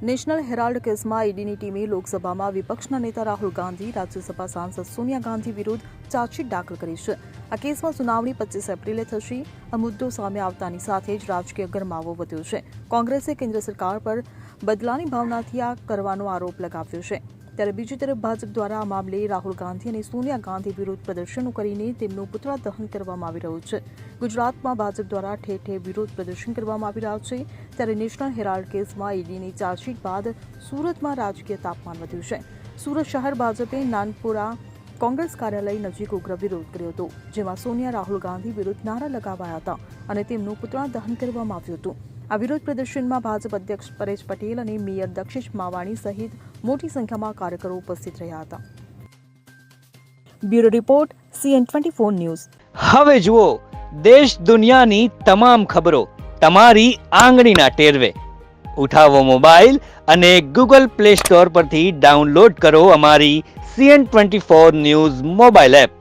National Herald કેસમાં ઈડીની ટીમે લોકસભામાં વિપક્ષના નેતા રાહુલ ગાંધી, રાજ્યસભા સાંસદ સોનિયા ગાંધી વિરુદ્ધ ચાર્જશીટ દાખલ કરી છે. આ કેસમાં સુનાવણી 25 એપ્રિલે થશે. આ મુદ્દો સામે આવતાની સાથે જ રાજકીય ગરમાવો વધ્યો છે. કોંગ્રેસે કેન્દ્ર સરકાર પર બદલાની ભાવનાથી આ કરવાનો આરોપ લગાવ્યો છે. ત્યારે બીજી તરફ ભાજપ દ્વારા આ મામલે રાહુલ ગાંધી અને સોનિયા ગાંધી વિરુદ્ધ પ્રદર્શનો કરીને તેમનું પુતળા દહન કરવામાં આવી રહ્યું છે. ગુજરાતમાં ભાજપ દ્વારા ઠેર ઠેર વિરોધ પ્રદર્શન કરવામાં આવી રહ્યા છે. ત્યારે નેશનલ હેરાલ્ડ કેસમાં ઈડીની ચાર્જશીટ બાદ સુરતમાં રાજકીય તાપમાન વધ્યું છે. સુરત શહેર ભાજપે નાનપુરા કોંગ્રેસ કાર્યાલય નજીક ઉગ્ર વિરોધ કર્યો હતો, જેમાં સોનિયા રાહુલ ગાંધી વિરુદ્ધ નારા લગાવાયા હતા અને તેમનું પુતળા દહન કરવામાં આવ્યું હતું. આ વિરોધ પ્રદર્શનમાં ભાજપ અધ્યક્ષ પરેશ પટેલ અને મેયર દક્ષિશ માવાણી સહિત મોટી સંખ્યામાં કાર્યકરો ઉપસ્થિત રહ્યા હતા. Bureau report CN24 news. હવે જુઓ દેશ દુનિયાની તમામ ખબરો તમારી આંગળીના ટેરવે. ઉઠાવો મોબાઈલ અને Google Play Store પરથી ડાઉનલોડ કરો અમારી CN24 ન્યૂઝ મોબાઈલ એપ.